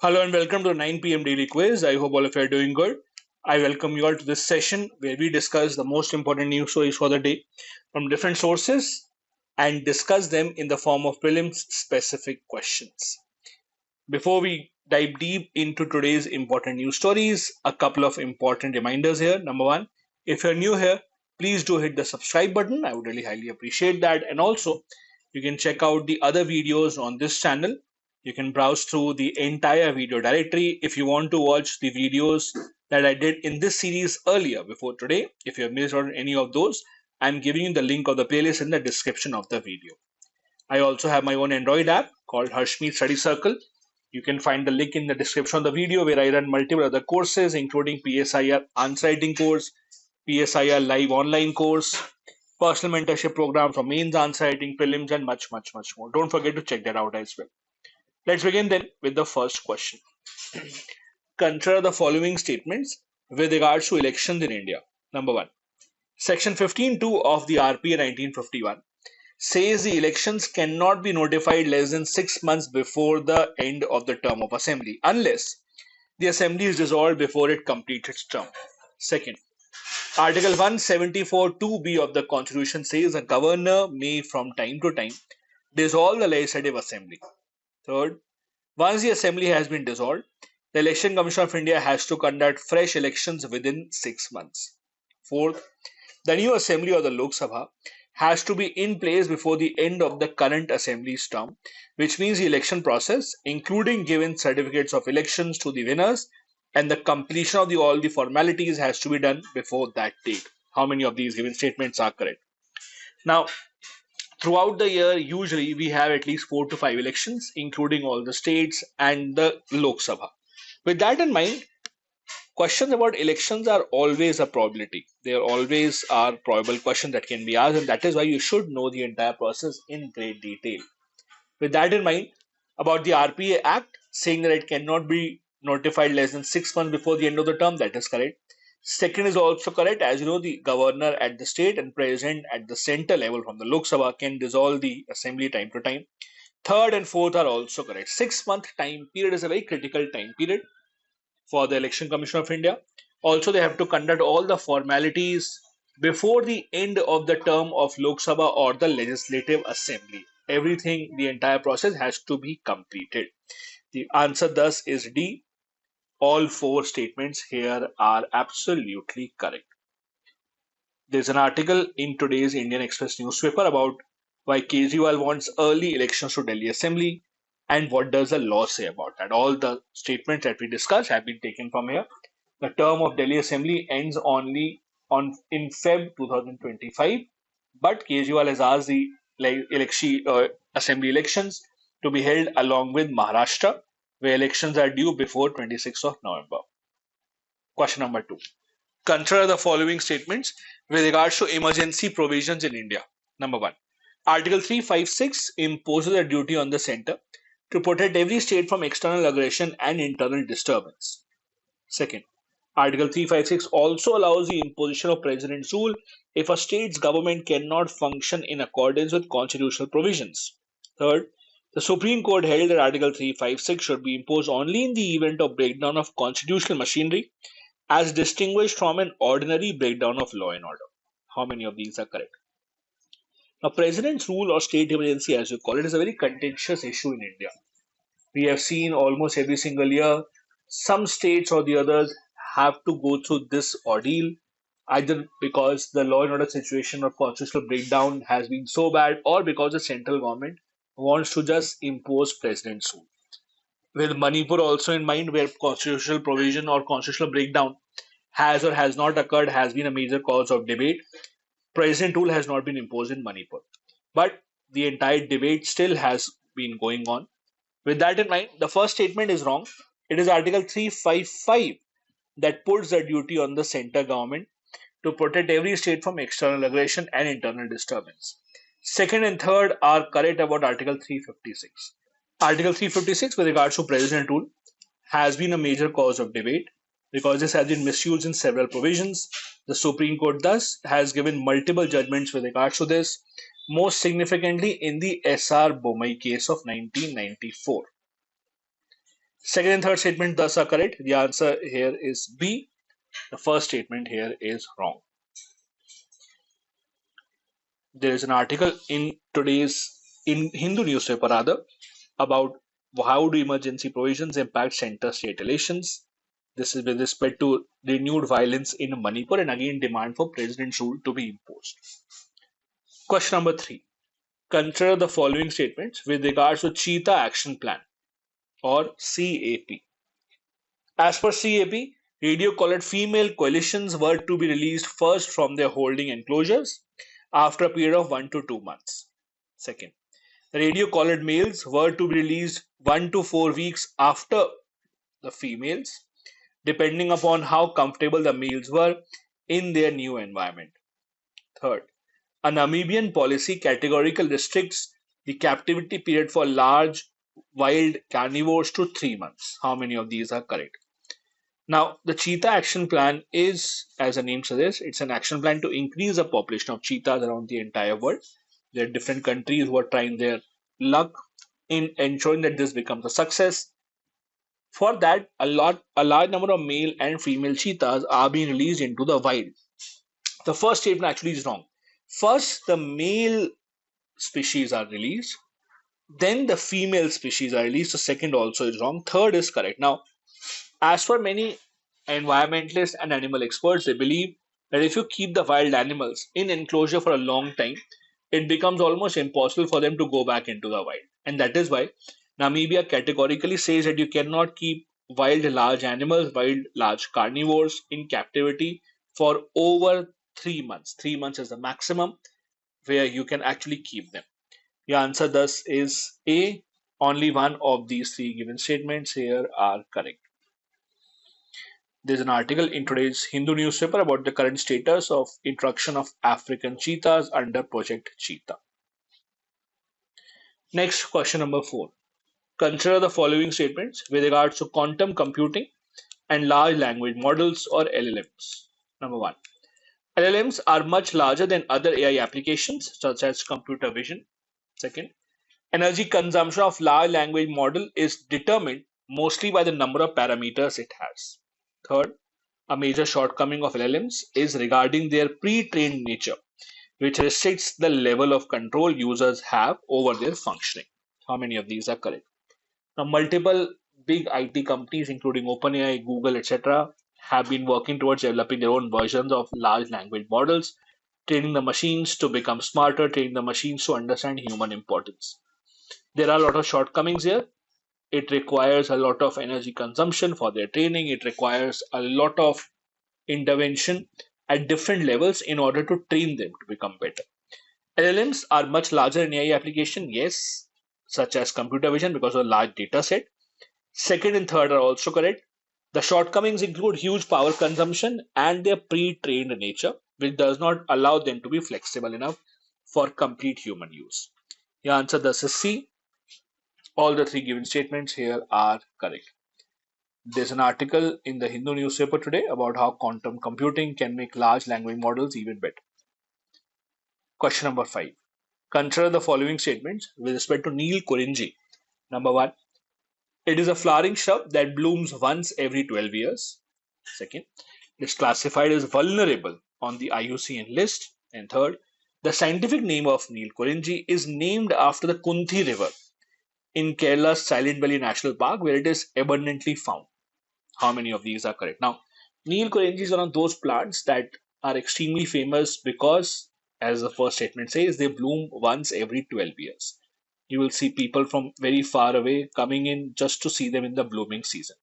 Hello and welcome to the 9 p.m. daily quiz. I hope all of you are doing good. I welcome you all to this session where we discuss the most important news stories for the day from different sources and discuss them in the form of prelims specific questions. Before we dive deep into today's important news stories, a couple of important reminders here. Number one, if you're new here, please do hit the subscribe button. I would really highly appreciate that. And also, you can check out the other videos on this channel. You can browse through the entire video directory if you want to watch the videos that I did in this series earlier before today. If you have missed out on any of those, I'm giving you the link of the playlist in the description of the video. I also have my own Android app called Harshmeet Study Circle. You can find the link in the description of the video where I run multiple other courses including PSIR answer writing course, PSIR live online course, personal mentorship program for mains answer writing, prelims and much more. Don't forget to check that out as well. Let's begin then with the first question. Consider the following statements with regards to elections in India. Number one, Section 15(2) of the RPA 1951 says the elections cannot be notified less than 6 months before the end of the term of assembly unless the assembly is dissolved before it completes its term. Second, Article 174(2)(b) of the Constitution says a governor may from time to time dissolve the legislative assembly. Third, once the assembly has been dissolved, the Election Commission of India has to conduct fresh elections within 6 months. Fourth, the new assembly or the Lok Sabha has to be in place before the end of the current assembly's term, which means the election process, including giving certificates of elections to the winners and the completion of all the formalities has to be done before that date. How many of these given statements are correct? Now, throughout the year, usually we have at least 4 to 5 elections, including all the states and the Lok Sabha. With that in mind, questions about elections are always a probability. There always are probable questions that can be asked, and that is why you should know the entire process in great detail. With that in mind, about the RPA Act saying that it cannot be notified less than 6 months before the end of the term, that is correct. Second is also correct. As you know, the governor at the state and president at the center level from the Lok Sabha can dissolve the assembly time to time. Third and fourth are also correct. 6 month time period is a very critical time period for the Election Commission of India. Also, they have to conduct all the formalities before the end of the term of Lok Sabha or the Legislative Assembly. Everything, the entire process has to be completed. The answer thus is D. All 4 statements here are absolutely correct. There's an article in today's Indian Express newspaper about why Kejriwal wants early elections to Delhi Assembly and what does the law say about that. All the statements that we discussed have been taken from here. The term of Delhi Assembly ends only in Feb 2025, but Kejriwal has asked the assembly elections to be held along with Maharashtra, where elections are due before 26th of November. Question number 2. Consider the following statements with regards to emergency provisions in India. Number 1. Article 356 imposes a duty on the center to protect every state from external aggression and internal disturbance. Second, Article 356 also allows the imposition of president's rule if a state's government cannot function in accordance with constitutional provisions. Third, the Supreme Court held that Article 356 should be imposed only in the event of breakdown of constitutional machinery as distinguished from an ordinary breakdown of law and order. How many of these are correct? Now, president's rule or state emergency, as you call it, is a very contentious issue in India. We have seen almost every single year, some states or the others have to go through this ordeal, either because the law and order situation or constitutional breakdown has been so bad or because the central government wants to just impose president's rule. With Manipur also in mind, where constitutional provision or constitutional breakdown has or has not occurred, has been a major cause of debate. President rule has not been imposed in Manipur, but the entire debate still has been going on. With that in mind, the first statement is wrong. It is Article 355 that puts the duty on the center government to protect every state from external aggression and internal disturbance. Second and third are correct about Article 356. Article 356 with regards to president rule has been a major cause of debate. because this has been misused in several provisions. The Supreme Court thus has given multiple judgments with regards to this, most significantly in the S.R. Bomai case of 1994. Second and third statement thus are correct. The answer here is B. The first statement here is wrong. There is an article in today's in Hindu newspaper rather about how do emergency provisions impact center-state relations. This is with respect to renewed violence in Manipur and again demand for president's rule to be imposed. Question number 3. Consider the following statements with regards to Cheetah Action Plan or CAP. As per CAP, radio-collared female coalitions were to be released first from their holding enclosures after a period of 1 to 2 months. Second, radio-collared males were to be released 1 to 4 weeks after the females, depending upon how comfortable the males were in their new environment. Third, a Namibian policy categorically restricts the captivity period for large wild carnivores to 3 months. How many of these are correct? Now, the Cheetah Action Plan is, as the name suggests, it's an action plan to increase the population of cheetahs around the entire world. There are different countries who are trying their luck in ensuring that this becomes a success. For that, a large number of male and female cheetahs are being released into the wild. The first statement actually is wrong. First, the male species are released, then the female species are released. The second also is wrong. Third is correct. Now, as for many environmentalists and animal experts, they believe that if you keep the wild animals in enclosure for a long time, it becomes almost impossible for them to go back into the wild. And that is why Namibia categorically says that you cannot keep wild large animals, wild large carnivores in captivity for over 3 months. 3 months is the maximum where you can actually keep them. The answer thus is A. Only one of these three given statements here are correct. There's an article in today's Hindu newspaper about the current status of introduction of African cheetahs under Project Cheetah. Next, question number 4. Consider the following statements with regards to quantum computing and large language models or LLMs. Number 1. LLMs are much larger than other AI applications such as computer vision. Second, energy consumption of large language model is determined mostly by the number of parameters it has. Third, a major shortcoming of LLMs is regarding their pre-trained nature, which restricts the level of control users have over their functioning. How many of these are correct? Now, multiple big IT companies, including OpenAI, Google, etc., have been working towards developing their own versions of large language models, training the machines to become smarter, training the machines to understand human importance. There are a lot of shortcomings here. It requires a lot of energy consumption for their training. It requires a lot of intervention at different levels in order to train them to become better. LLMs are much larger in AI application, yes, such as computer vision because of a large data set. Second and third are also correct. The shortcomings include huge power consumption and their pre-trained nature, which does not allow them to be flexible enough for complete human use. The answer thus is C. All the three given statements here are correct. There's an article in the Hindu newspaper today about how quantum computing can make large language models even better. Question number 5. Consider the following statements with respect to Neil Kenji. Number 1. It is a flowering shrub that blooms once every 12 years. Second, it is classified as vulnerable on the IUCN list. And third, the scientific name of Neil Kenji is named after the Kunthi River in Kerala's Silent Valley National Park, where it is abundantly found. How many of these are correct? Now, Neil Kenji is one of those plants that are extremely famous because, as the first statement says, they bloom once every 12 years. You will see people from very far away coming in just to see them in the blooming season.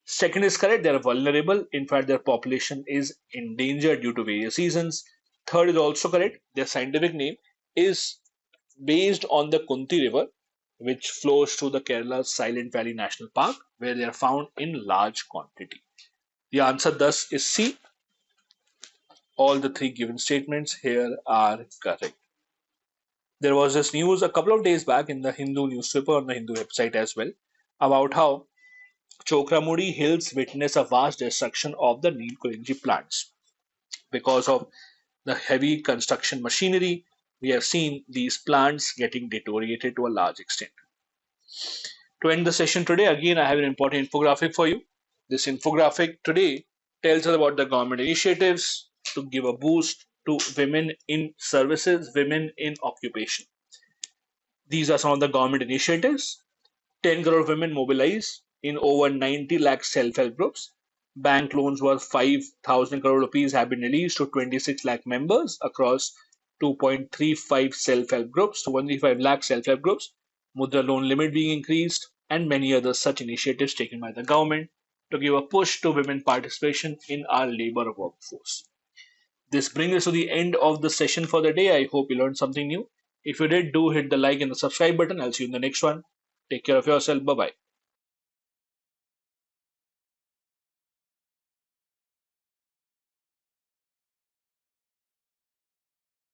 Second is correct, they are vulnerable. In fact, their population is endangered due to various reasons. Third is also correct, their scientific name is based on the Kunti River, which flows through the Kerala's Silent Valley National Park, where they are found in large quantity. The answer thus is C. All the three given statements here are correct. There was this news a couple of days back in the Hindu newspaper on the Hindu website as well about how Chokramudi Hills witness a vast destruction of the Neil Kenji plants. Because of the heavy construction machinery, we have seen these plants getting deteriorated to a large extent. To end the session today, again, I have an important infographic for you. This infographic today tells us about the government initiatives to give a boost to women in services, women in occupation. These are some of the government initiatives. 10 crore women mobilized in over 90 lakh self-help groups. Bank loans worth 5,000 crore rupees have been released to 26 lakh members across 2.35 self-help groups, 2.35 lakh self-help groups. Mudra loan limit being increased, and many other such initiatives taken by the government to give a push to women participation in our labor workforce. This brings us to the end of the session for the day. I hope you learned something new. If you did, do hit the like and the subscribe button. I'll see you in the next one. Take care of yourself. Bye bye.